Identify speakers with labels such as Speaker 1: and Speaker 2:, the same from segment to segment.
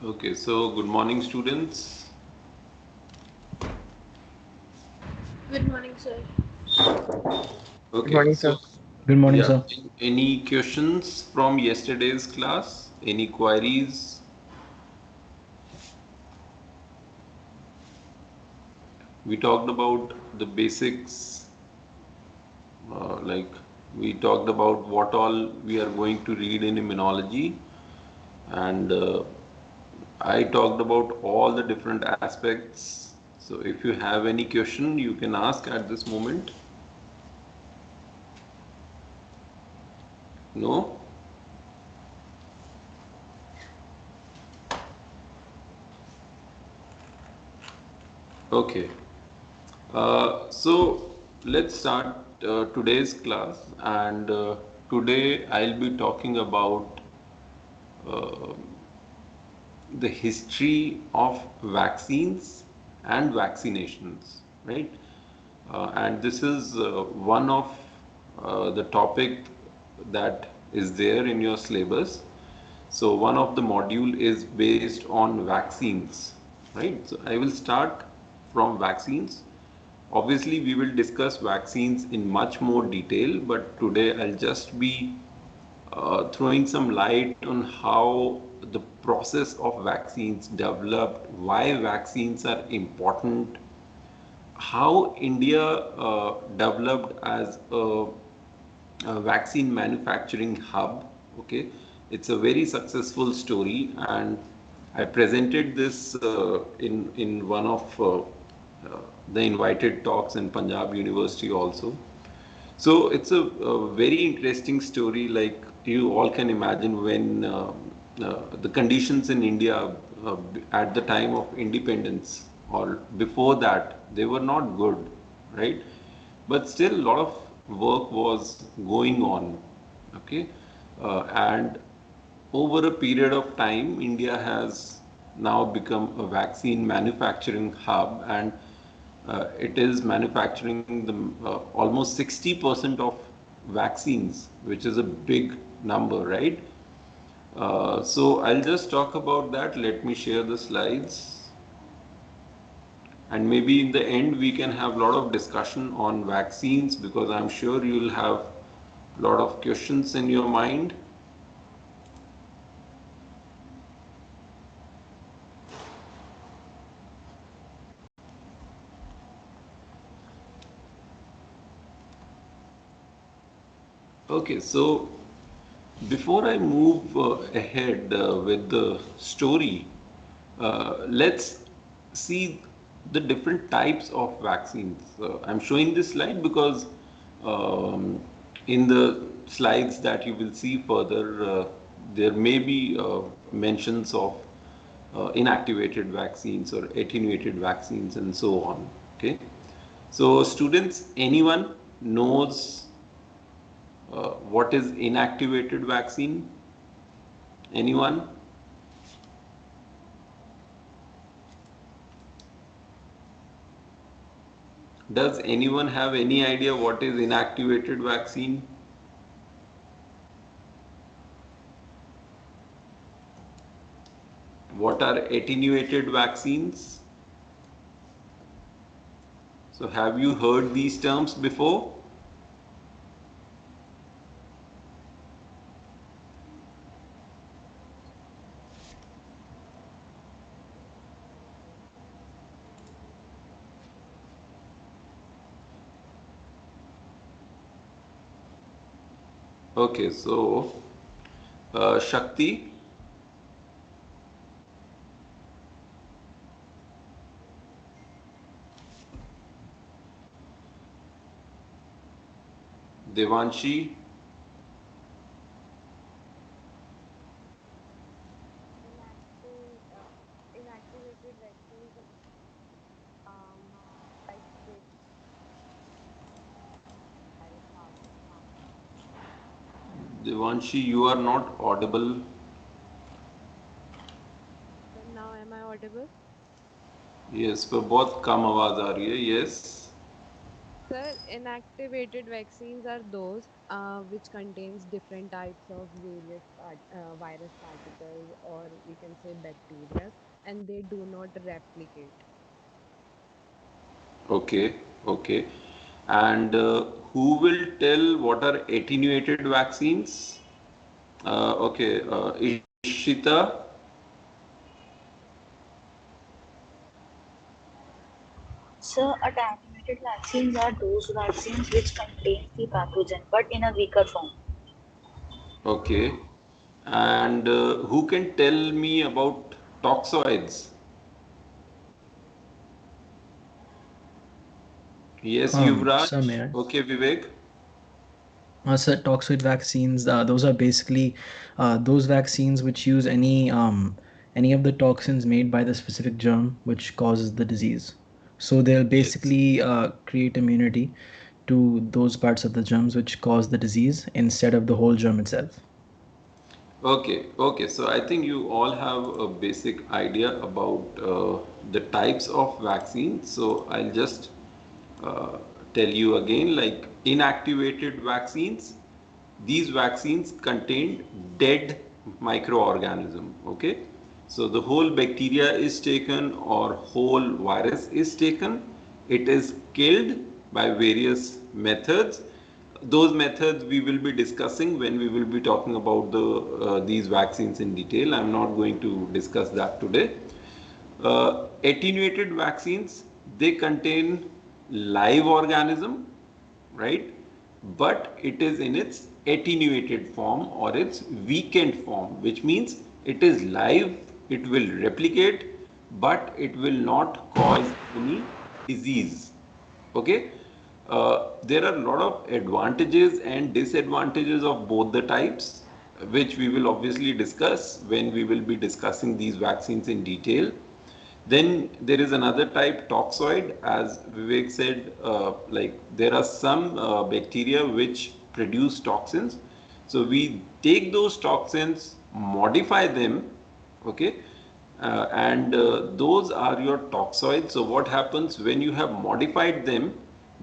Speaker 1: Okay, so good morning, students.
Speaker 2: Good morning, sir.
Speaker 3: Good
Speaker 1: Okay,
Speaker 3: morning,
Speaker 1: so
Speaker 3: sir.
Speaker 4: Good morning,
Speaker 1: yeah,
Speaker 4: sir.
Speaker 1: any questions from yesterday's class? Any queries? We talked about the basics, like we talked about what all we are going to read in immunology, and I talked about all the different aspects. So if you have any question, you can ask at this moment. No? Okay. So let's start today's class, and today I'll be talking about uh, the history of vaccines and vaccinations, right? And this is one of the topic that is there in your syllabus. So one of the module is based on vaccines, right? So I will start from vaccines. Obviously, we will discuss vaccines in much more detail, but today I'll just be throwing some light on how the process of vaccines developed, why vaccines are important, how India developed as a vaccine manufacturing hub. Okay, it's a very successful story, and I presented this in one of the invited talks in Punjab University also. So it's a very interesting story. Like you all can imagine, when the conditions in India at the time of independence or before that, they were not good, right? But still, a lot of work was going on. Okay, and over a period of time, India has now become a vaccine manufacturing hub, and it is manufacturing the almost 60% of vaccines, which is a big number, right? So I'll just talk about that. Let me share the slides, and maybe in the end we can have a lot of discussion on vaccines, because I'm sure you'll have a lot of questions in your mind. Okay, so before I move ahead with the story, let's see the different types of vaccines. I'm showing this slide because um, in the slides that you will see further, there may be mentions of inactivated vaccines or attenuated vaccines and so on. Okay, so students, anyone knows what is inactivated vaccine? Anyone? Does anyone have any idea what is inactivated vaccine? What are attenuated vaccines? So have you heard these terms before? Okay, so Shakti, Devanshi,
Speaker 5: Inactivated vaccines like this virus harm.
Speaker 1: Devanshi, you are not audible.
Speaker 5: So now am I audible?
Speaker 1: Yes, पर बहुत कम आवाज आ रही है. Yes.
Speaker 5: Sir, inactivated vaccines are those which contains different types of various virus particles, or we can say bacteria, and they do not replicate.
Speaker 1: Okay, okay. And who will tell what are attenuated vaccines? Okay, Ishita.
Speaker 3: So, attenuated vaccines are those vaccines which contain the pathogen but in a weaker form.
Speaker 1: Okay. And who can tell me about toxoids? Yes,
Speaker 4: Sir,
Speaker 1: Yuvraj.
Speaker 4: may I?
Speaker 1: Okay, Vivek.
Speaker 4: Sir, toxoid vaccines, those are basically those vaccines which use any of the toxins made by the specific germ which causes the disease. So they'll
Speaker 1: Yes.
Speaker 4: basically create immunity to those parts of the germs which cause the disease instead of the whole germ itself.
Speaker 1: Okay, okay. So I think you all have a basic idea about the types of vaccines. So I'll just uh, tell you again, like inactivated vaccines, these vaccines contain dead microorganism. Okay, so the whole bacteria is taken or whole virus is taken. It is killed by various methods. Those methods we will be discussing when we will be talking about these vaccines in detail. I'm not going to discuss that today. Attenuated vaccines, they contain live organism, right? But it is in its attenuated form or its weakened form, which means it is live, it will replicate, but it will not cause any disease. Okay. There are a lot of advantages and disadvantages of both the types, which we will obviously discuss when we will be discussing these vaccines in detail. Then there is another type, toxoid. As Vivek said, like there are some bacteria which produce toxins. So we take those toxins, modify them, okay, and those are your toxoids. So what happens when you have modified them?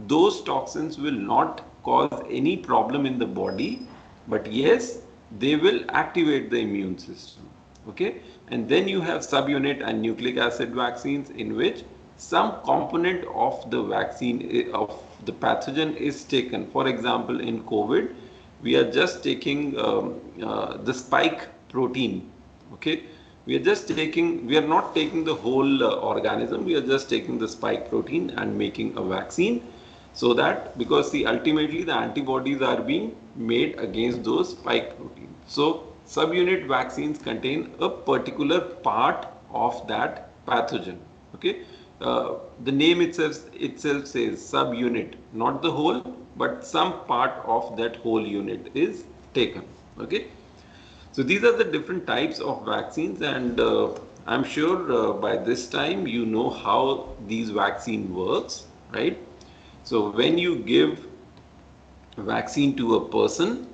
Speaker 1: Those toxins will not cause any problem in the body, but yes, they will activate the immune system. Okay, and then you have subunit and nucleic acid vaccines in which some component of the vaccine of the pathogen is taken. For example, in COVID, we are just taking the spike protein. Okay, we are not taking the whole organism, we are just taking the spike protein and making a vaccine. So that, because see, ultimately the antibodies are being made against those spike proteins. So subunit vaccines contain a particular part of that pathogen. Okay, the name itself says subunit, not the whole, but some part of that whole unit is taken. Okay, so these are the different types of vaccines, and I'm sure by this time you know how these vaccine works, right? So when you give vaccine to a person,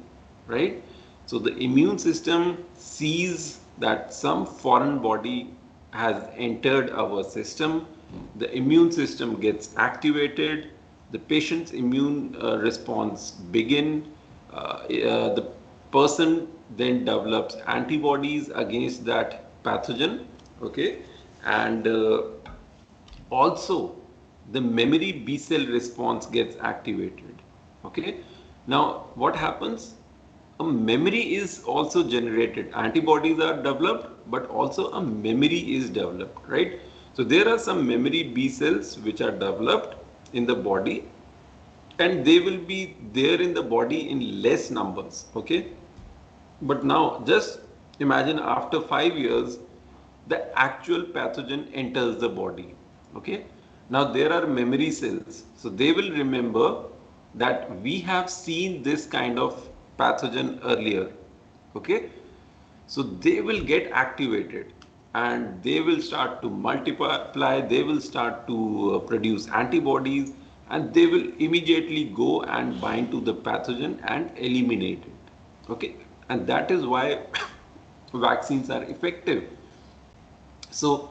Speaker 1: right? So the immune system sees that some foreign body has entered our system. The immune system gets activated. The patient's immune response begin. The person then develops antibodies against that pathogen. Okay, and also the memory B cell response gets activated. Okay, now what happens? A memory is also generated. Antibodies are developed, but also a memory is developed, right? So there are some memory B cells which are developed in the body, and they will be there in the body in less numbers. Okay, but now just imagine after 5 years, the actual pathogen enters the body. Okay. Now there are memory cells. So they will remember that we have seen this kind of pathogen earlier. Okay. So they will get activated and they will start to multiply, they will start to produce antibodies, and they will immediately go and bind to the pathogen and eliminate it. Okay, and that is why vaccines are effective. So,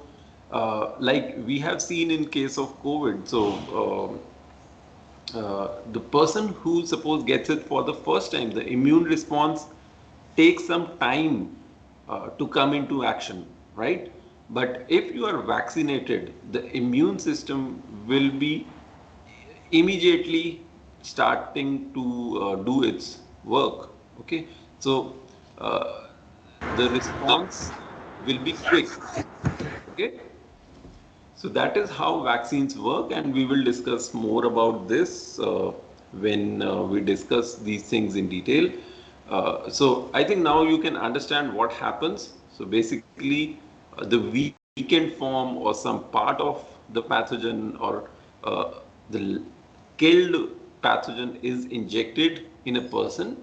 Speaker 1: like we have seen in case of COVID, so the person who suppose gets it for the first time, the immune response takes some time to come into action, right? But if you are vaccinated, the immune system will be immediately starting to do its work. Okay, so uh, the response will be quick. Okay, so that is how vaccines work, and we will discuss more about this when we discuss these things in detail. So I think now you can understand what happens. So basically, the weakened form or some part of the pathogen or the killed pathogen is injected in a person,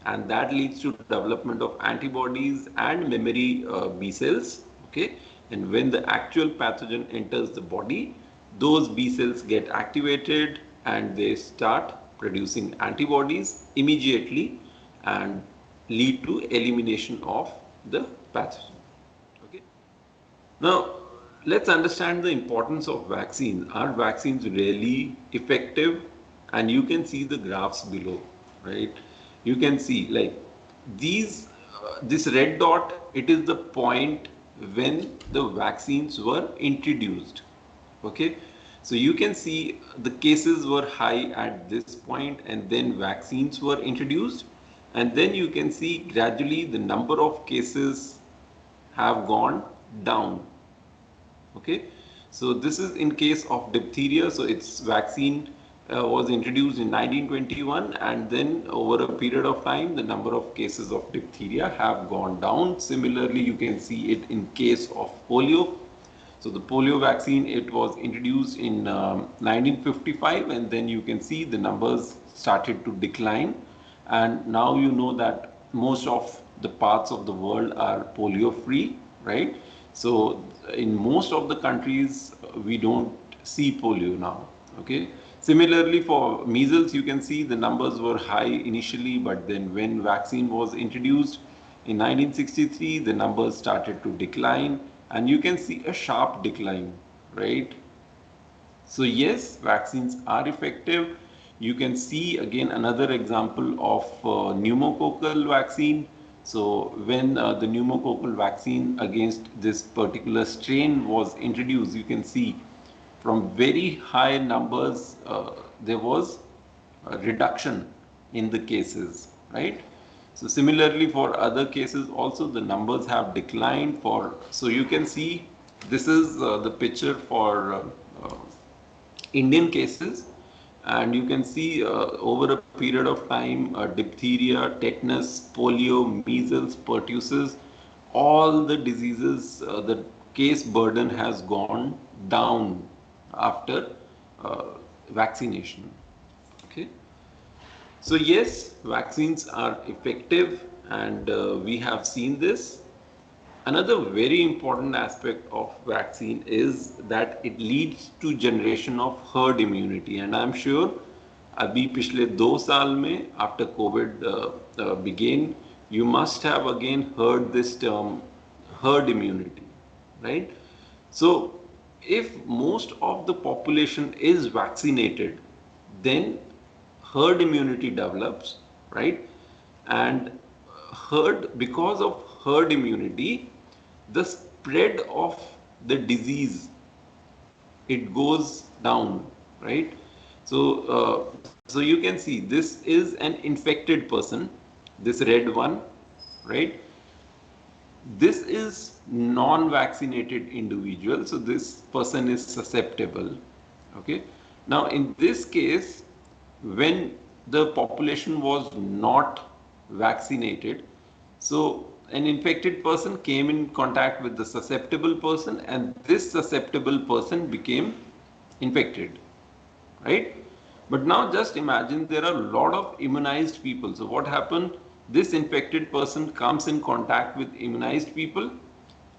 Speaker 1: and that leads to development of antibodies and memory B cells. Okay, and when the actual pathogen enters the body, those B cells get activated and they start producing antibodies immediately and lead to elimination of the pathogen. Okay. Now, let's understand the importance of vaccines. Are vaccines really effective? And you can see the graphs below, right? You can see like these, this red dot, it is the point when the vaccines were introduced. Okay, so you can see the cases were high at this point, and then vaccines were introduced, and then you can see gradually the number of cases have gone down. Okay, so this is in case of diphtheria. So its vaccine was introduced in 1921, and then over a period of time the number of cases of diphtheria have gone down. Similarly, you can see it in case of polio. So the polio vaccine, it was introduced in 1955, and then you can see the numbers started to decline, and now you know that most of the parts of the world are polio free, right? So in most of the countries we don't see polio now. Okay. Similarly, for measles, you can see the numbers were high initially, but then when vaccine was introduced in 1963, the numbers started to decline, and you can see a sharp decline, right? So yes, vaccines are effective. You can see again another example of pneumococcal vaccine. So when the pneumococcal vaccine against this particular strain was introduced, you can see from very high numbers, there was a reduction in the cases, right? So similarly for other cases also the numbers have declined for, so you can see this is the picture for Indian cases, and you can see over a period of time diphtheria, tetanus, polio, measles, pertussis, all the diseases, the case burden has gone down after uh, vaccination. Okay. So yes, vaccines are effective, and we have seen this. Another very important aspect of vaccine is that it leads to generation of herd immunity, and I'm sure अभी पिछले 2 साल में after COVID began, you must have again heard this term herd immunity, right? So if most of the population is vaccinated, then herd immunity develops, right? And herd, because of herd immunity, the spread of the disease, it goes down, right? So you can see this is an infected person, this red one, right? This is non-vaccinated individual, so this person is susceptible. Okay. Now in this case, when the population was not vaccinated, so an infected person came in contact with the susceptible person, and this susceptible person became infected, right? But now just imagine there are a lot of immunized people. So what happened? This infected person comes in contact with immunized people,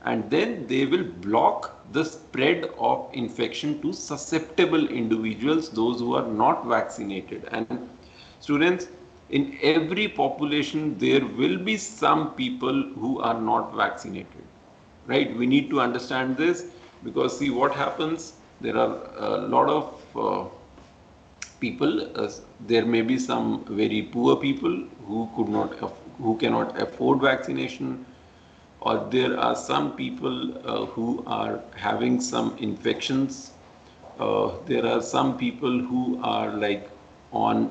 Speaker 1: and then they will block the spread of infection to susceptible individuals, those who are not vaccinated. And students, in every population there will be some people who are not vaccinated, right? We need to understand this, because see what happens, there are a lot of people. There may be some very poor people who cannot afford vaccination, or there are some people who are having some infections. There are some people who are like on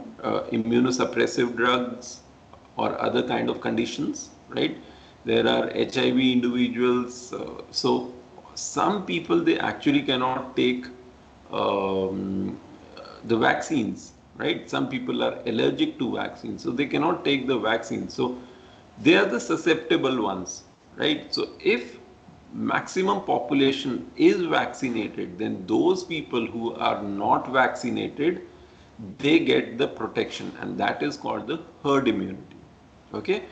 Speaker 1: immunosuppressive drugs or other kind of conditions, right? There are HIV individuals. So some people, they actually cannot take um, the vaccines, right? Some people are allergic to vaccines, so they cannot take the vaccine. So they are the susceptible ones, right? So if maximum population is vaccinated, then those people who are not vaccinated, they get the protection, and that is called the herd immunity. Okay,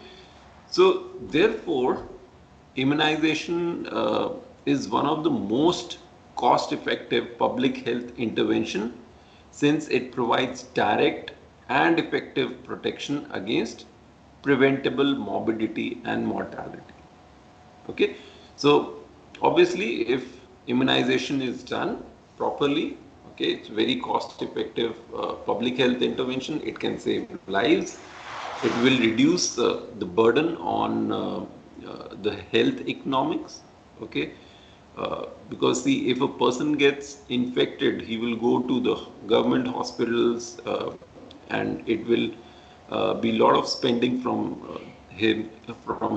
Speaker 1: so therefore immunization is one of the most cost effective public health intervention, since it provides direct and effective protection against preventable morbidity and mortality. Okay, so obviously if immunization is done properly, okay, it's very cost effective public health intervention. It can save lives. It will reduce the burden on the health economics. Okay, because see, if a person gets infected, he will go to the government hospitals, and it will be a lot of spending from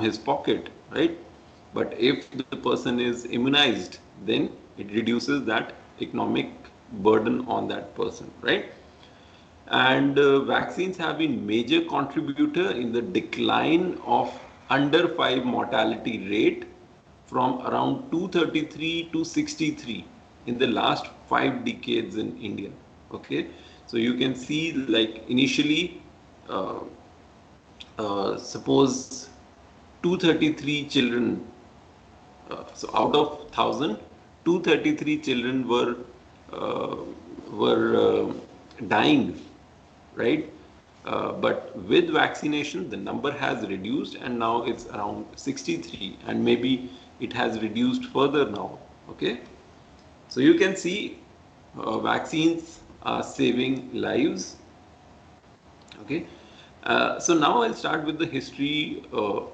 Speaker 1: his pocket, right? But if the person is immunized, then it reduces that economic burden on that person, right? And vaccines have been major contributor in the decline of under 5 mortality rate from around 233 to 63 in the last 5 decades in India. Okay, so you can see like initially, uh, suppose 233 children, so out of 1,000, 233 children uh, were dying, right? But with vaccination, the number has reduced, and now it's around 63, and maybe it has reduced further now. Okay, so you can see vaccines are saving lives. Okay, so now I'll start with the history of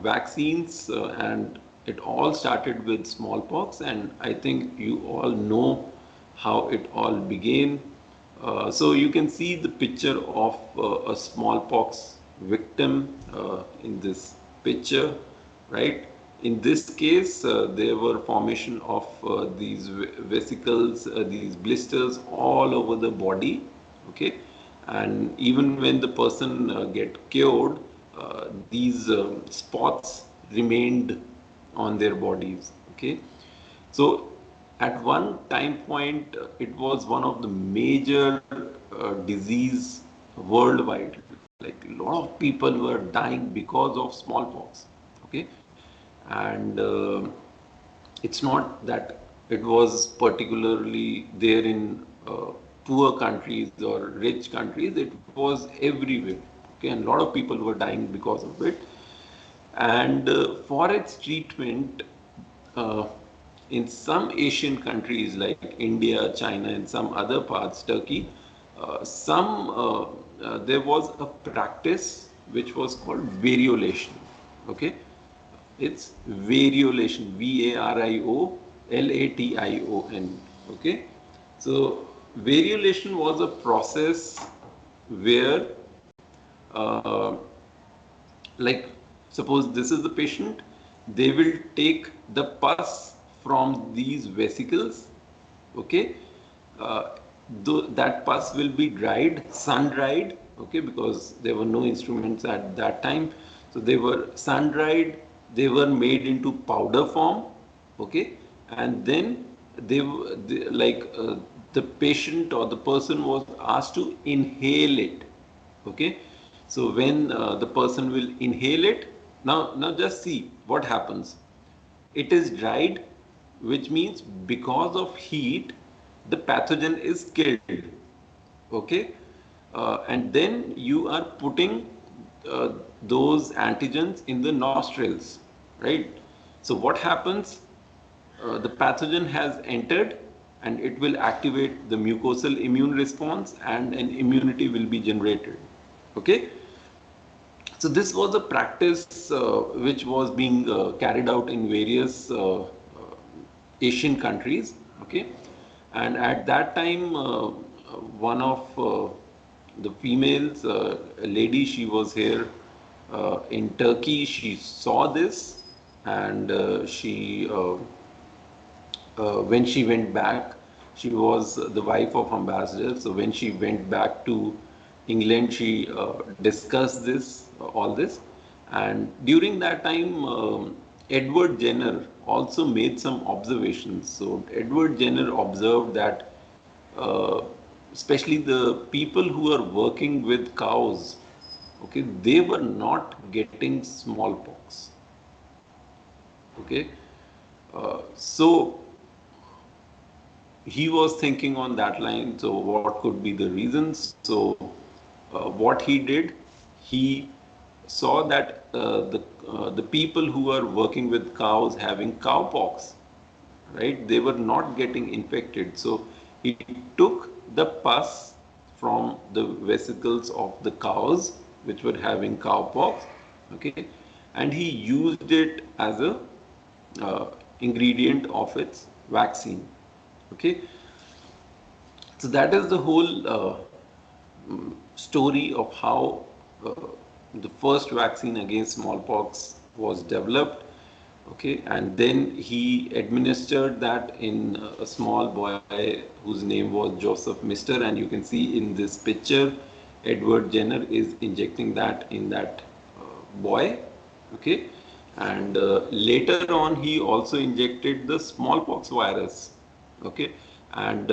Speaker 1: vaccines, and it all started with smallpox, and I think you all know how it all began. So you can see the picture of a smallpox victim in this picture, right? In this case, there were formation of these vesicles, these blisters all over the body. Okay, and even when the person get cured, these spots remained on their bodies. Okay, so at one time point, it was one of the major disease worldwide. Like a lot of people were dying because of smallpox. Okay, and it's not that it was particularly there in poor countries or rich countries. It was everywhere. Okay, and a lot of people were dying because of it. And for its treatment, uh, in some Asian countries like India, China, and some other parts, Turkey, there was a practice which was called variolation. Okay, it's variolation, Variolation. Okay, so variolation was a process where, uh, like, suppose this is the patient, they will take the pus from these vesicles. Okay, uh, that pus will be dried, sun dried. Okay, because there were no instruments at that time, so they were sun dried. They were made into powder form. Okay, and then like the patient or the person was asked to inhale it. Okay, so when the person will inhale it, now just see what happens. It is dried, which means because of heat, the pathogen is killed. Okay, and then you are putting those antigens in the nostrils, right? So what happens? The pathogen has entered, and it will activate the mucosal immune response and an immunity will be generated. Okay. So this was a practice which was being carried out in various Asian countries. Okay, and at that time, one of the females, a lady, she was here in Turkey. She saw this, and when she went back, she was the wife of ambassador. So when she went back to England, she discussed this, all this, and during that time, Edward Jenner also made some observations. So Edward Jenner observed that, uh, especially the people who are working with cows, okay, they were not getting smallpox. Okay, so he was thinking on that line. So what could be the reasons? So what he did, he saw that the people who are working with cows having cowpox, right? They were not getting infected. So he took the pus from the vesicles of the cows which were having cowpox, okay, and he used it as a ingredient of its vaccine. Okay, so that is the whole story of how uh, the first vaccine against smallpox was developed. Okay, and then he administered that in a small boy whose name was Joseph Mister, and you can see in this picture, Edward Jenner is injecting that in that boy. Okay, and later on he also injected the smallpox virus. Okay, and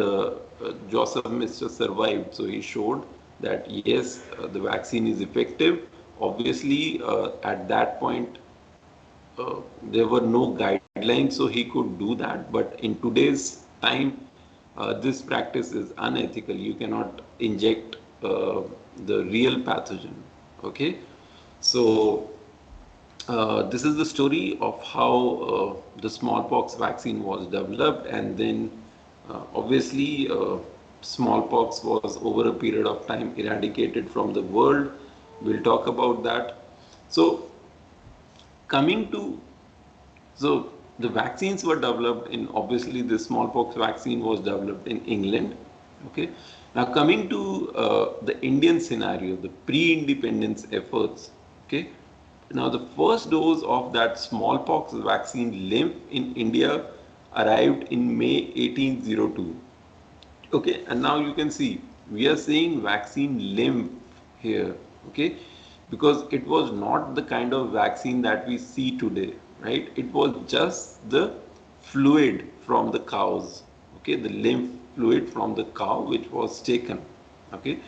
Speaker 1: Joseph Mister survived, so he showed that yes, the vaccine is effective. Obviously, at that point, there were no guidelines, so he could do that. But in today's time, this practice is unethical. You cannot inject the real pathogen. Okay, so this is the story of how the smallpox vaccine was developed, and then obviously smallpox was over a period of time eradicated from the world. We'll talk about that. So coming to, so the vaccines were developed in, obviously the smallpox vaccine was developed in England. Okay. Now coming to the Indian scenario, the pre-independence efforts. Okay. Now the first dose of that smallpox vaccine lymph in India arrived in May 1802. Okay, and now you can see we are saying vaccine lymph here, okay, because it was not the kind of vaccine that we see today, right? It was just the fluid from the cows, okay, the lymph fluid from the cow which was taken, okay.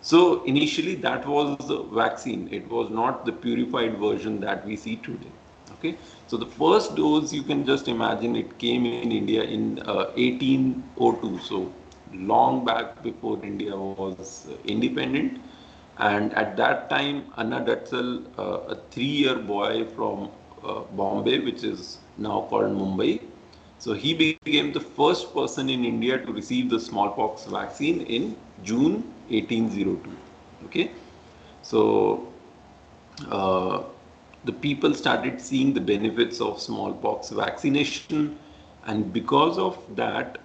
Speaker 1: So initially that was the vaccine. It was not the purified version that we see today. Okay. So the first dose, you can just imagine, it came in India in 1802. So long back before India was independent. And at that time, Anna Dutsal, a 3-year boy from Bombay, which is now called Mumbai, so he became the first person in India to receive the smallpox vaccine in June 1802. Okay, so uh, the people started seeing the benefits of smallpox vaccination, and because of that,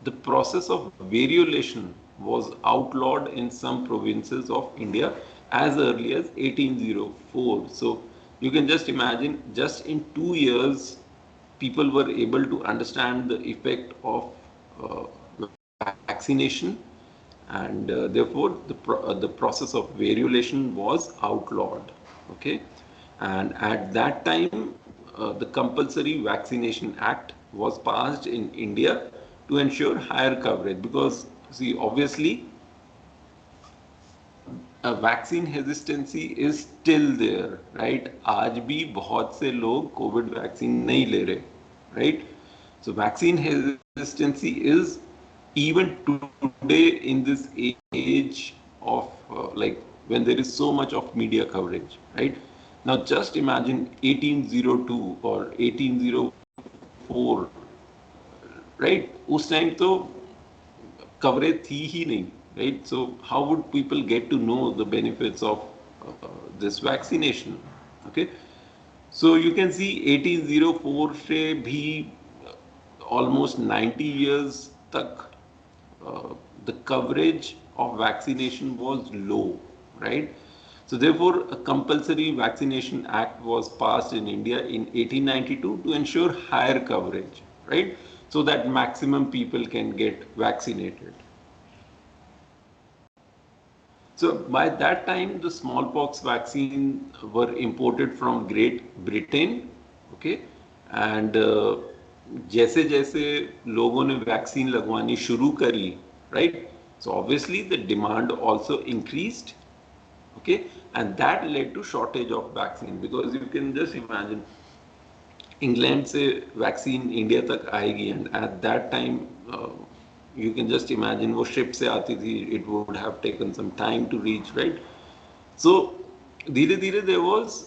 Speaker 1: the process of variolation was outlawed in some provinces of India as early as 1804. So you can just imagine, just in 2 years, people were able to understand the effect of vaccination, and therefore the process of variolation was outlawed. Okay, and at that time the compulsory vaccination act was passed in India to ensure higher coverage, because see, obviously vaccine hesitancy is still there, right? आज भी बहुत से लोग Covid vaccine नहीं ले रहे, right? So vaccine hesitancy is even today in this age of like when there is so much of media coverage, right? Now just imagine 1802 or 1804, right? उस time तो coverage थी ही नहीं, right? So how would people get to know the benefits of this vaccination? Okay, so you can see 1804 से भी almost 90 years तक the coverage of vaccination was low, right? So therefore, a compulsory vaccination act was passed in India in 1892 to ensure higher coverage, right? So that maximum people can get vaccinated. So by that time, the smallpox vaccine were imported from Great Britain, okay, and जैसे जैसे लोगों ने vaccine लगवानी शुरू करी, right? So obviously the demand also increased, okay, and that led to shortage of vaccine because you can just imagine England से vaccine India तक आएगी and at that time you can just imagine वो ship से आती थी it would have taken some time to reach right so धीरे धीरे there was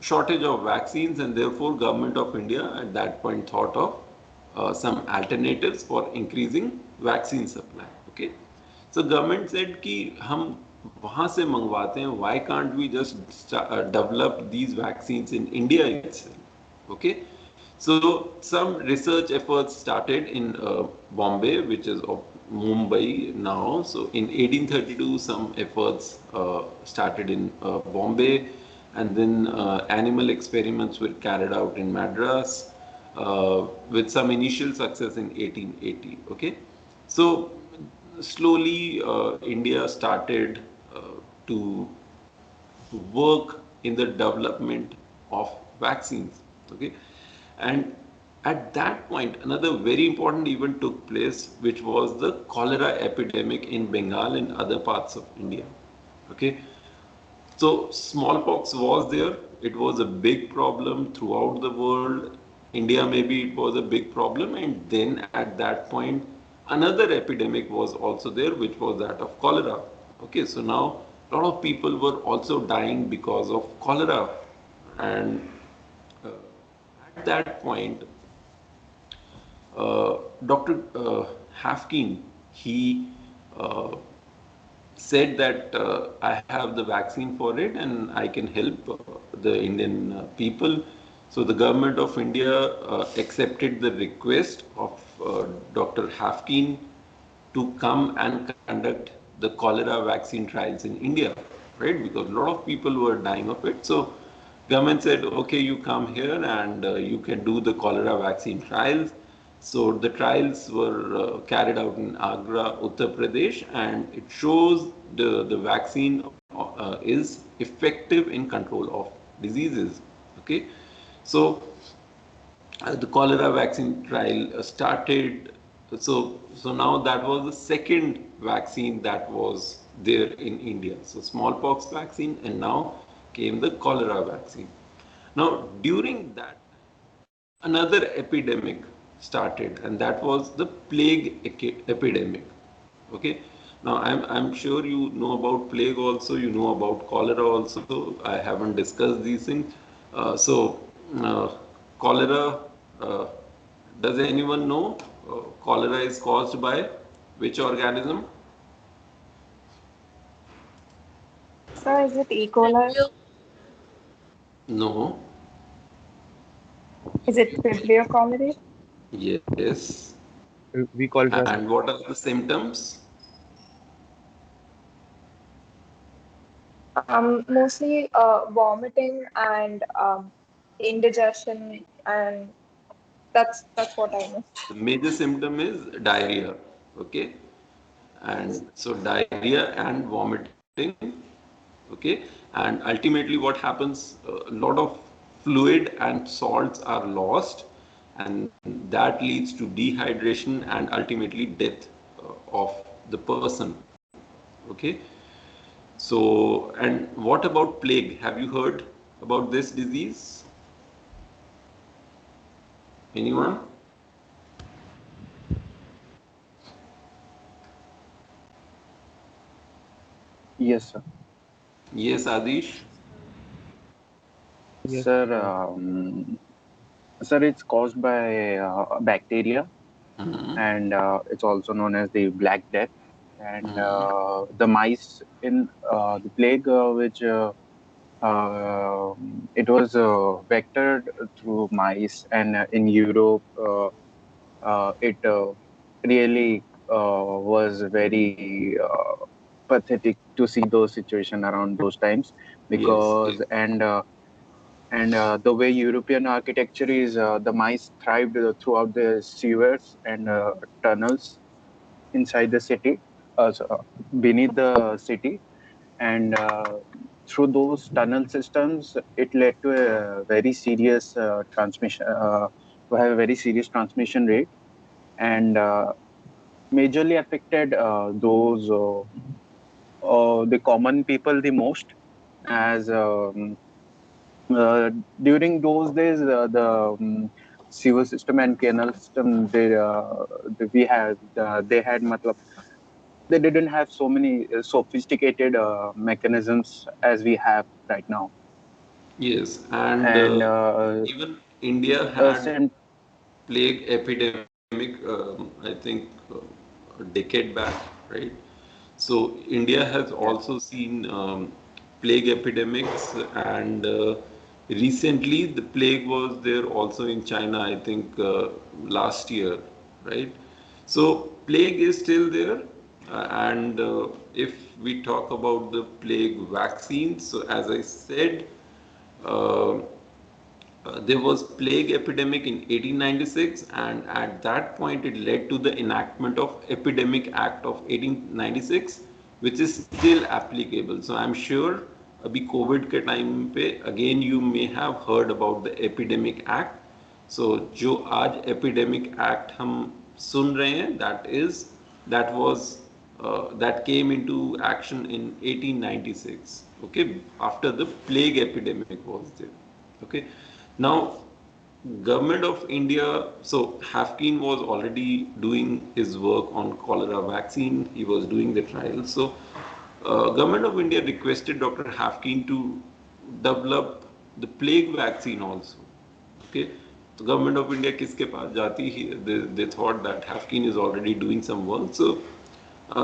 Speaker 1: shortage of vaccines and therefore government of India at that point thought of some alternatives for increasing vaccine supply. Okay, so government said कि हम वहाँ से मंगवाते हैं, why can't we just develop these vaccines in India itself? Okay, so some research efforts started in Bombay, which is of Mumbai now. So in 1832, some efforts started in Bombay, and then animal experiments were carried out in Madras with some initial success in 1880. Okay, so slowly India started to work in the development of vaccines. Okay, and at that point, another very important event took place, which was the cholera epidemic in Bengal and other parts of India. Okay, so smallpox was there. It was a big problem throughout the world. India, maybe it was a big problem, and then at that point, another epidemic was also there, which was that of cholera. Okay, so now a lot of people were also dying because of cholera, and uh, at that point, Dr. Hafkin, he uh, said that I have the vaccine for it and I can help the Indian people. So the government of India accepted the request of Dr. Hafkin to come and conduct the cholera vaccine trials in India, right? Because a lot of people were dying of it. So government said, okay, you come here and you can do the cholera vaccine trials. So the trials were carried out in Agra, Uttar Pradesh, and it shows the vaccine is effective in control of diseases. Okay, so the cholera vaccine trial started. So now that was the second vaccine that was there in India. So smallpox vaccine, and now came the cholera vaccine. Now during that, another epidemic started, and that was the plague epidemic. Okay. Now I'm sure you know about plague also. You know about cholera also. I haven't discussed these things. So cholera. Uh, does anyone know cholera is caused by which organism?
Speaker 6: Sir, is it E. coli?
Speaker 2: Vibrio,
Speaker 1: No.
Speaker 6: Is it Vibrio cholerae?
Speaker 1: Yes.
Speaker 7: We call it as
Speaker 1: And what are the symptoms?
Speaker 6: Mostly vomiting and indigestion, and that's what I know.
Speaker 1: The major symptom is diarrhea. Okay. And so diarrhea and vomiting. Okay, and ultimately what happens, a lot of fluid and salts are lost, and that leads to dehydration and ultimately death of the person. Okay, so and what about plague? Have you heard about this disease? Anyone?
Speaker 7: yes, sir.
Speaker 1: Yes, Adish.
Speaker 7: Yes.
Speaker 8: Sir, sir, it's caused by bacteria.
Speaker 1: Mhm.
Speaker 7: and it's also known as the Black Death. And
Speaker 1: Mhm.
Speaker 7: the mice in the plague, which it was vectored through mice, and in Europe, it really was very pathetic to see those situations around those times,
Speaker 1: Yes,
Speaker 7: because
Speaker 1: yes,
Speaker 7: the way European architecture is, the mice thrived throughout the sewers and tunnels inside the city, beneath the city, and through those tunnel systems, it led to a very serious transmission, to have a very serious transmission rate, and majorly affected the common people the most, as uh, during those days, sewer system and canal system, they had matlab, they didn't have so many sophisticated mechanisms as we have right now.
Speaker 1: yes. And
Speaker 7: And
Speaker 1: even India
Speaker 7: uh,
Speaker 1: had
Speaker 7: sent,
Speaker 1: plague epidemic, I think a decade back, right? So India has
Speaker 7: yeah,
Speaker 1: also seen plague epidemics, and recently the plague was there also in China, I think last year, right? So plague is still there, and if we talk about the plague vaccine, so as I said, uh, there was plague epidemic in 1896, and at that point it led to the enactment of Epidemic Act of 1896, which is still applicable. So I'm sure अभी Covid के time पे again you may have heard about the Epidemic Act. So जो आज Epidemic Act हम सुन रहे हैं, that was that came into action in 1896. Okay, after the plague epidemic was there. Okay, now government of India, so Hafkin was already doing his work on cholera vaccine. He was doing the trials. So government of India requested Dr. Hafkin to develop the plague vaccine also. Okay, so government of India किसके पास जाती, they thought that Hafkin is already doing some work. So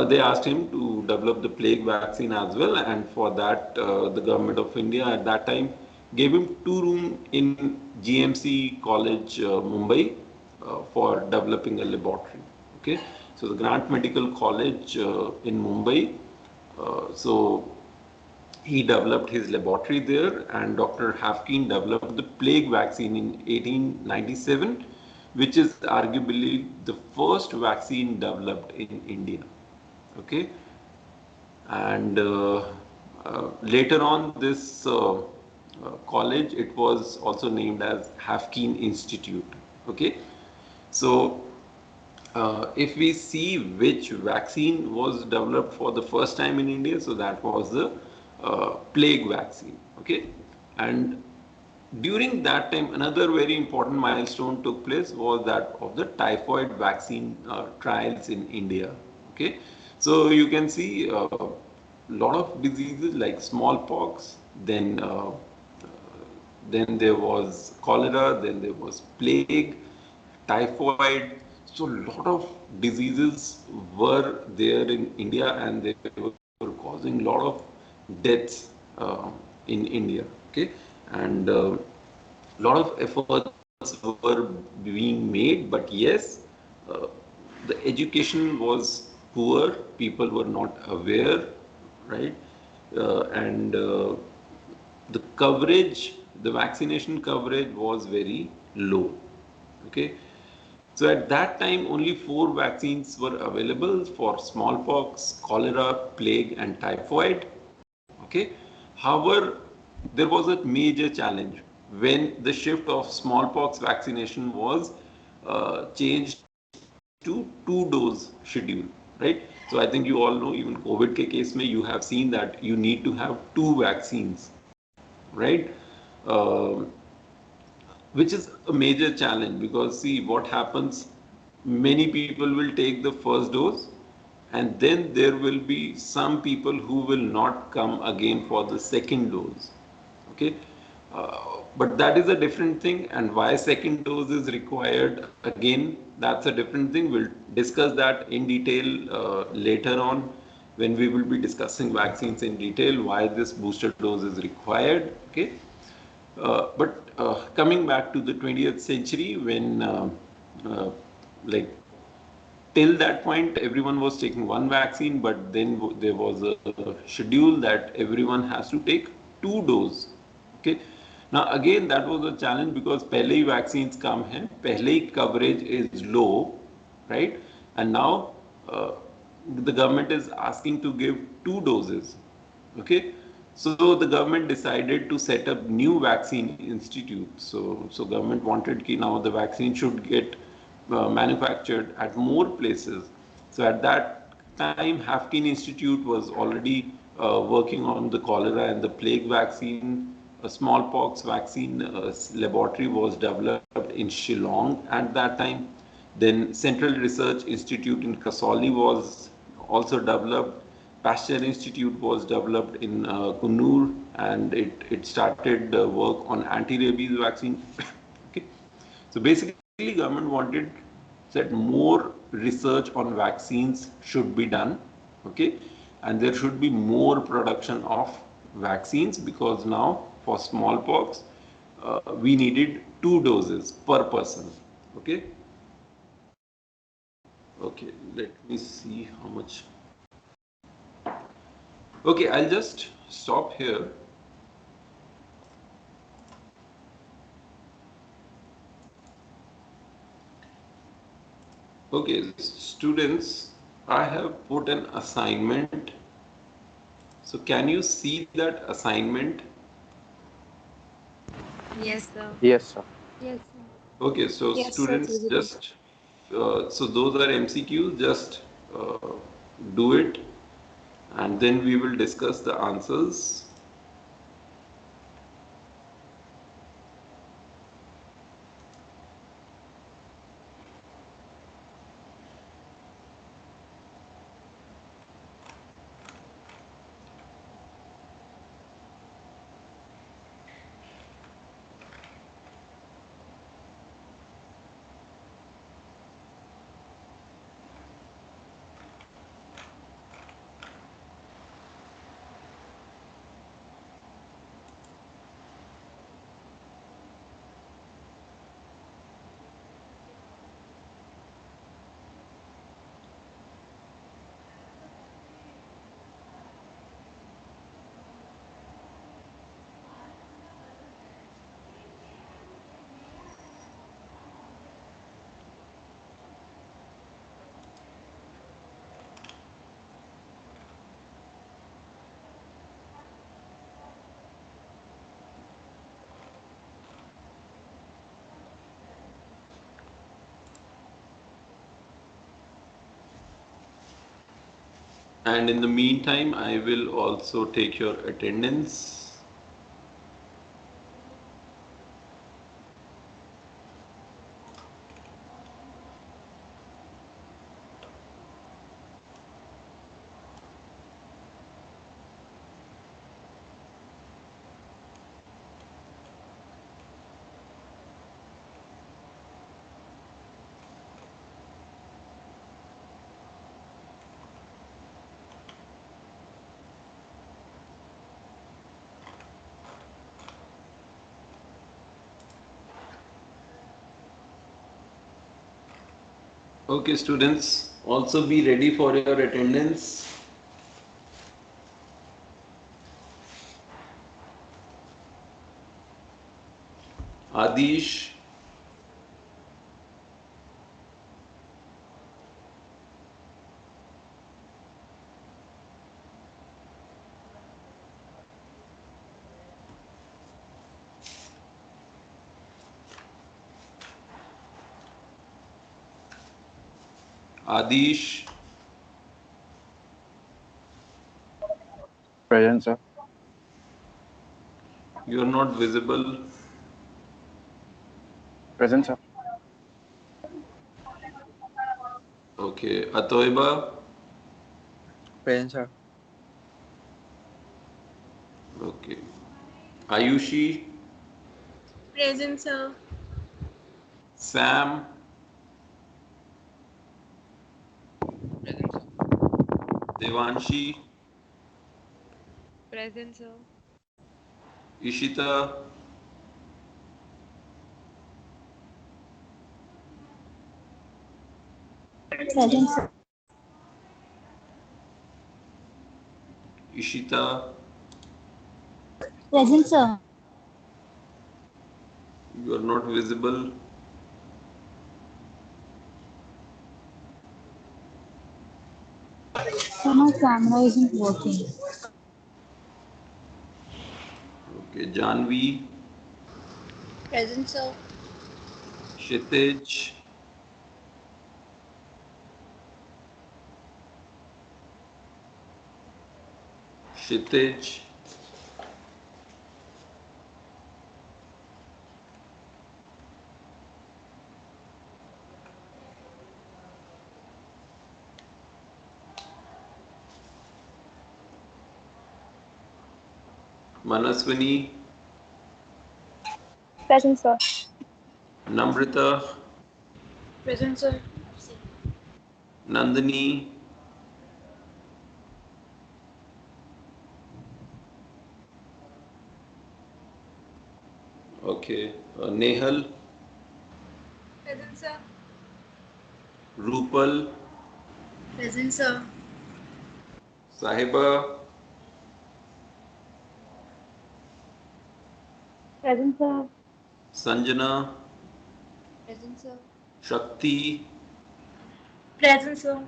Speaker 1: they asked him to develop the plague vaccine as well, and for that, the government of India at that time gave him 2 room in GMC College, Mumbai, for developing a laboratory. Okay, so the Grant Medical College in Mumbai. So he developed his laboratory there, and Dr. Hafkin developed the plague vaccine in 1897, which is arguably the first vaccine developed in India. Okay, and later on, this college, it was also named as Hafkin Institute. Okay, so if we see which vaccine was developed for the first time in India, so that was the plague vaccine. Okay, and during that time, another very important milestone took place was that of the typhoid vaccine trials in India. Okay, so you can see a lot of diseases like smallpox, then there was cholera, then there was plague, typhoid. So a lot of diseases were there in India, and they were causing a lot of deaths in India. Okay, and lot of efforts were being made, but yes, uh, the education was poor, people were not aware, right? And the coverage, the vaccination coverage was very low. Okay, so at that time, only 4 vaccines were available for smallpox, cholera, plague, and typhoid. Okay, however, there was a major challenge when the shift of smallpox vaccination was changed to 2 dose schedule, right? So I think you all know, even COVID के case में you have seen that you need to have 2 vaccines, right? Um which is a major challenge, because see what happens, many people will take the first dose, and then there will be some people who will not come again for the second dose. Okay, But that is a different thing, and why second dose is required, again, that's a different thing. We'll discuss that in detail later on when we will be discussing vaccines in detail, why this booster dose is required. Okay. But coming back to the 20th century, when uh, like till that point everyone was taking one vaccine, but then there was a schedule that everyone has to take two doses. Okay. Now again that was a challenge because पहले ही vaccines कम हैं, पहले ही coverage is low, right? And now uh, the government is asking to give two doses. Okay. So the government decided to set up new vaccine institute. So government wanted ki now the vaccine should get manufactured at more places. So at that time, Hafkin Institute was already working on the cholera and the plague vaccine. A smallpox vaccine laboratory was developed in Shillong at that time. Then Central Research Institute in Kasauli was also developed. Pasteur Institute was developed in Kunur, and it started work on anti-rabies vaccine. Okay. So basically, government wanted that more research on vaccines should be done. Okay, and there should be more production of vaccines because now for smallpox we needed two doses per person. Okay. Okay, let me see how much. Okay, I'll just stop here. Okay, students, I have put an assignment. So can you see that assignment?
Speaker 5: Yes, sir.
Speaker 7: Yes, sir.
Speaker 5: Yes, sir.
Speaker 1: Okay, so
Speaker 6: Yes, sir.
Speaker 1: students just, so those are MCQs, just uh, do it and then we will discuss the answers. And in the meantime, I will also take your attendance. Okay, students, also be ready for your attendance. Adish, Adish,
Speaker 7: Present, sir.
Speaker 1: you are not visible.
Speaker 7: Present, sir.
Speaker 1: Okay, Atoiba,
Speaker 8: Present, sir.
Speaker 1: okay, Ayushi,
Speaker 2: Present, sir.
Speaker 1: Sam,
Speaker 8: Present, sir.
Speaker 1: Devanshi,
Speaker 5: Present, sir.
Speaker 1: Ishita,
Speaker 3: Present, sir.
Speaker 1: Ishita,
Speaker 3: Present, sir.
Speaker 1: you are not visible.
Speaker 3: So my camera isn't working.
Speaker 1: Okay, Janvi,
Speaker 2: Present, sir.
Speaker 1: Kshitij, Kshitij, Manaswini,
Speaker 6: Present, sir.
Speaker 1: Namrita,
Speaker 2: Present, sir.
Speaker 1: Nandini, okay, Nehal,
Speaker 2: Present, sir.
Speaker 1: Rupal,
Speaker 2: Present, sir.
Speaker 1: Sahiba,
Speaker 6: Present, sir.
Speaker 1: Sanjana,
Speaker 2: Present, sir.
Speaker 1: Shakti,
Speaker 2: Present, sir.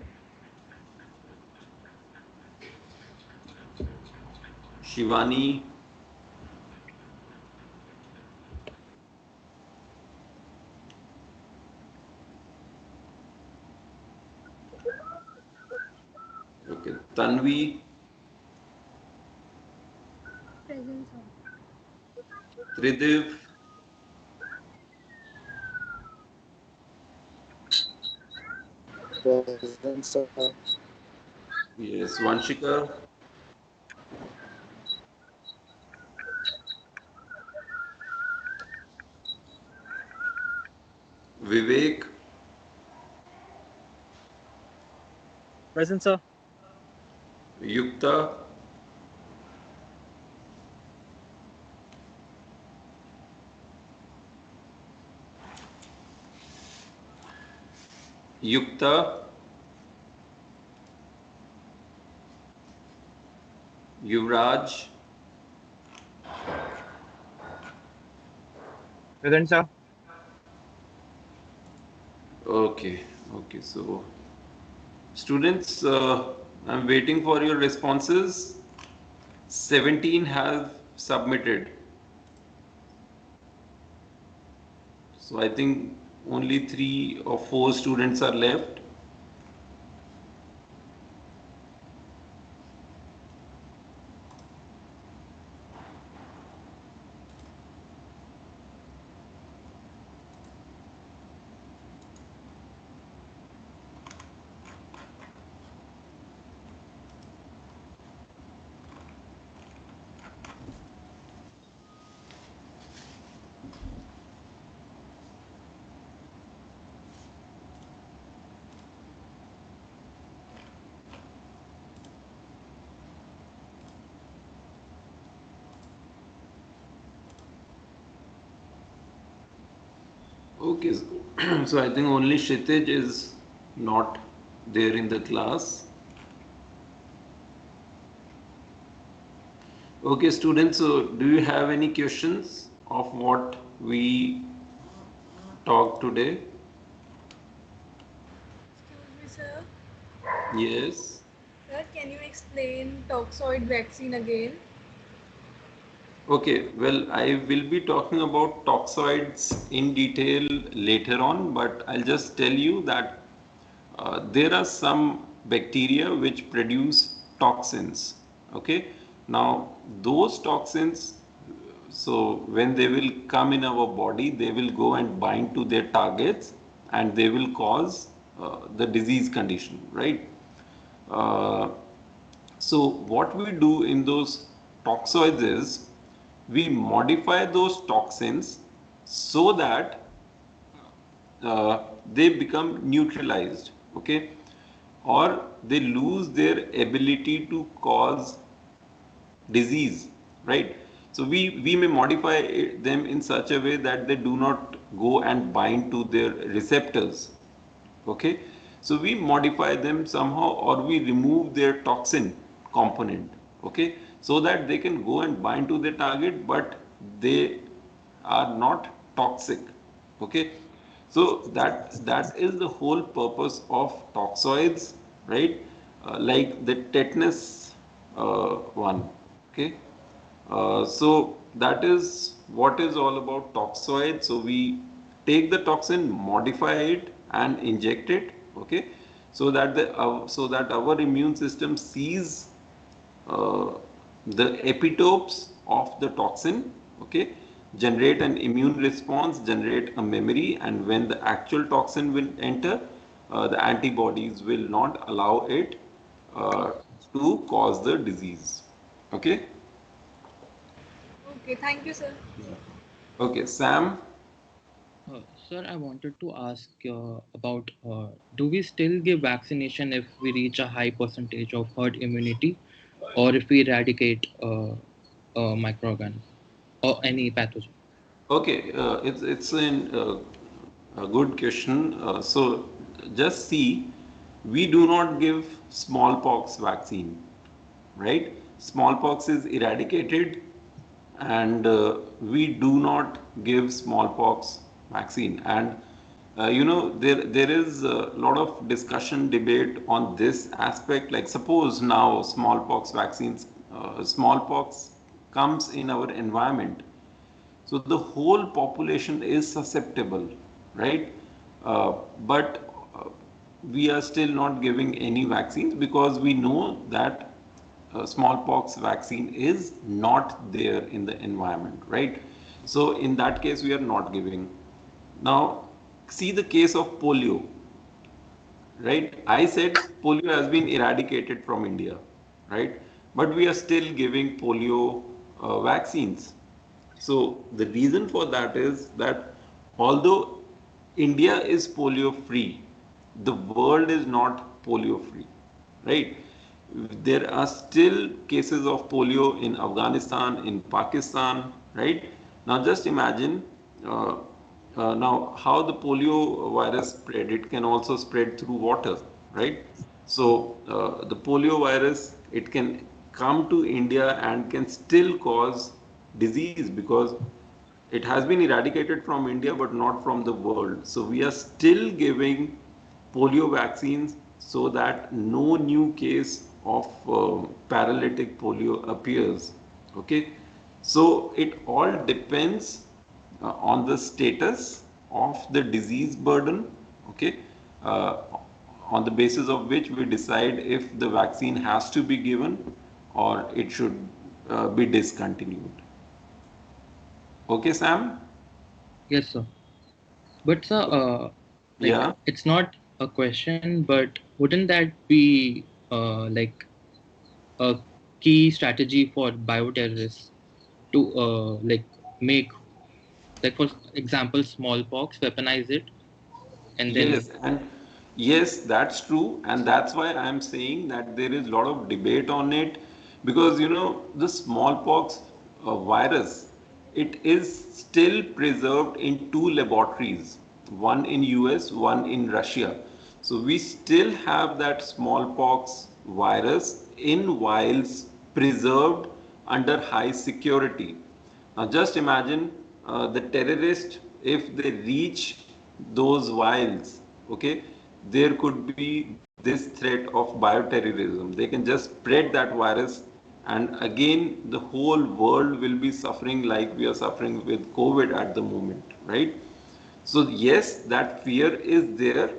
Speaker 1: Shivani, okay, Tanvi,
Speaker 2: Present, sir.
Speaker 1: Tridiv,
Speaker 9: Present, sir.
Speaker 1: yes, Vanshika, Vivek,
Speaker 8: Present, sir.
Speaker 1: Yukta, Yukta, Yuvraj,
Speaker 7: Present, sir.
Speaker 1: okay, okay, so students, I'm waiting for your responses. 17 have submitted. So I think only 3 or 4 students are left. Okay, so, so I think only Kshitij is not there in the class. Okay, students, so do you have any questions of what we talked today?
Speaker 2: Excuse me, sir.
Speaker 1: Yes.
Speaker 2: Sir, can you explain toxoid vaccine again?
Speaker 1: Okay, well, I will be talking about toxoids in detail later on, but I'll just tell you that there are some bacteria which produce toxins. Okay, now those toxins, so when they will come in our body, they will go and bind to their targets and they will cause the disease condition, right? Uh, so what we do in those toxoids is we modify those toxins so that they become neutralized, okay, or they lose their ability to cause disease, right? So we may modify them in such a way that they do not go and bind to their receptors, okay. So we modify them somehow, or we remove their toxin component, okay, so that they can go and bind to the target, but they are not toxic, okay. So that is the whole purpose of toxoids, right? Like the tetanus one, okay. So that is what is all about toxoid. So we take the toxin, modify it, and inject it, okay, so that our immune system sees uh, the epitopes of the toxin, okay, generate an immune response, generate a memory, and when the actual toxin will enter, the antibodies will not allow it uh, to cause the disease, okay.
Speaker 2: Okay, thank you, sir.
Speaker 1: Okay, Sam.
Speaker 8: Sir, I wanted to ask about do we still give vaccination if we reach a high percentage of herd immunity or if we eradicate a microorganism or any pathogen?
Speaker 1: Okay, it's a good question. So just see, we do not give smallpox vaccine, right? Smallpox is eradicated, and we do not give smallpox vaccine. And there is a lot of discussion, debate on this aspect. Like suppose now smallpox comes in our environment, so the whole population is susceptible, right? But we are still not giving any vaccines because we know that smallpox vaccine is not there in the environment, right? So in that case, we are not giving. Now, see the case of polio, right? I said polio has been eradicated from India, right? But we are still giving polio vaccines. So the reason for that is that although India is polio free, the world is not polio free, right? There are still cases of polio in Afghanistan, in Pakistan, right? Now just imagine uh, now how the polio virus spread. It can also spread through water, right? So the polio virus, it can come to India and can still cause disease because it has been eradicated from India but not from the world. So we are still giving polio vaccines so that no new case of paralytic polio appears. Okay, so it all depends on the status of the disease burden. Okay, uh, on the basis of which we decide if the vaccine has to be given or it should be discontinued. Okay, Sam?
Speaker 8: Yes, sir. But sir, like
Speaker 1: Yeah.
Speaker 8: it's not a question, but wouldn't that be like a key strategy for bioterrorists to like make, like for example, smallpox, weaponize it, and then
Speaker 1: Yes, and yes, that's true, and that's why I'm saying that there is a lot of debate on it because the smallpox virus, it is still preserved in two laboratories, one in US, one in Russia. So we still have that smallpox virus in vials preserved under high security. Now just imagine the terrorist, if they reach those vials, okay, there could be this threat of bioterrorism. They can just spread that virus, and again the whole world will be suffering like we are suffering with COVID at the moment, right? So yes, that fear is there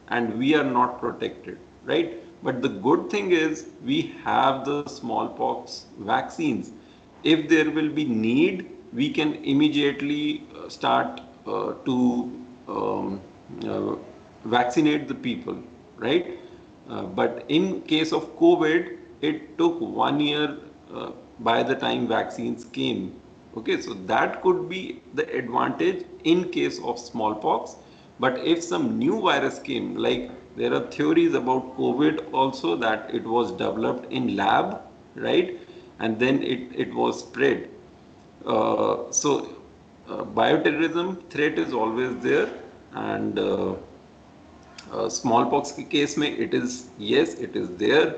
Speaker 1: and we are not protected, right? But the good thing is we have the smallpox vaccines. If there will be need, we can immediately start to uh, vaccinate the people, right? But in case of COVID, it took 1 year by the time vaccines came. Okay, so that could be the advantage in case of smallpox. But if some new virus came, like there are theories about COVID also, that it was developed in lab, right? And then it was spread. Bioterrorism threat is always there, and smallpox के case में it is, yes, it is there,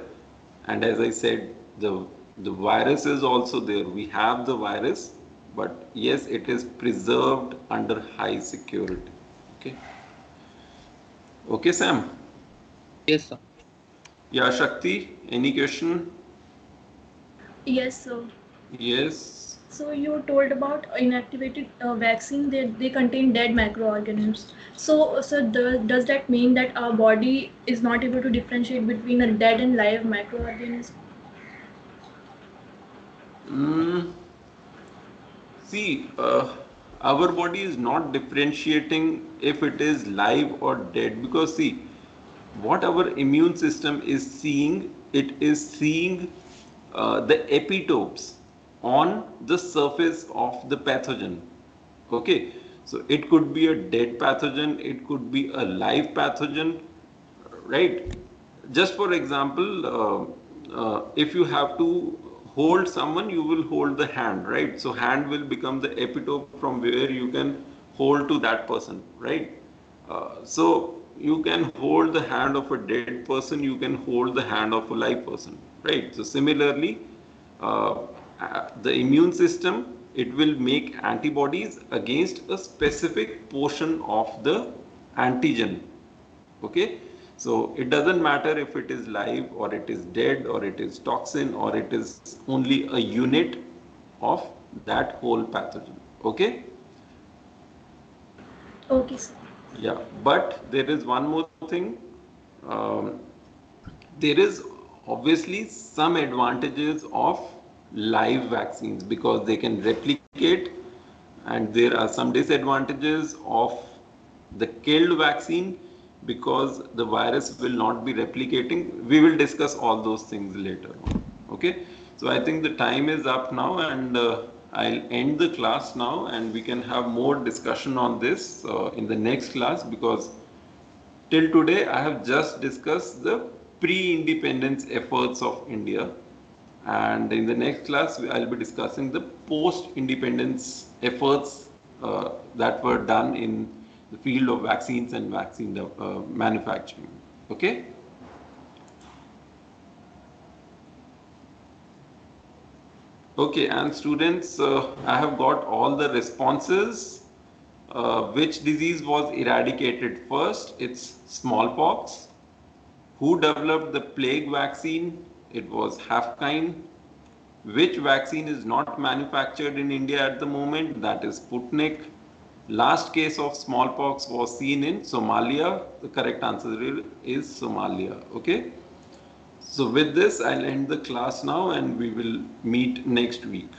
Speaker 1: and as I said, the virus is also there. We have the virus, but yes, it is preserved under high security. Okay, okay, Sam.
Speaker 8: Yes, sir.
Speaker 1: Yeah, Shakti, any question?
Speaker 9: Yes, sir.
Speaker 1: Yes.
Speaker 9: So you told about inactivated vaccine, they contain dead microorganisms. So does that mean that our body is not able to differentiate between a dead and live microorganism?
Speaker 1: Mm, See, our body is not differentiating if it is live or dead, because see, what our immune system is seeing, it is seeing the epitopes on the surface of the pathogen. Okay, so it could be a dead pathogen, it could be a live pathogen, right? Just for example, if you have to hold someone, you will hold the hand, right? So hand will become the epitope from where you can hold to that person, right? So you can hold the hand of a dead person, you can hold the hand of a live person, right? So similarly, uh, the immune system, it will make antibodies against a specific portion of the antigen. Okay, so it doesn't matter if it is live or it is dead or it is toxin or it is only a unit of that whole pathogen. Okay,
Speaker 9: Okay, sir.
Speaker 1: yeah, but there is one more thing. um, there is obviously some advantages of live vaccines because they can replicate, and there are some disadvantages of the killed vaccine because the virus will not be replicating. We will discuss all those things later on. Okay, so I think the time is up now, and I'll end the class now, and we can have more discussion on this in the next class, because till today, I have just discussed the pre-independence efforts of India, and in the next class, I'll be discussing the post-independence efforts that were done in the field of vaccines and vaccine manufacturing. Okay? Okay, and students, I have got all the responses. Which disease was eradicated first? It's smallpox. Who developed the plague vaccine? It was Hafkind. Which vaccine is not manufactured in India at the moment? That is Sputnik. Last case of smallpox was seen in Somalia. The correct answer is Somalia. Okay. So with this, I'll end the class now and we will meet next week.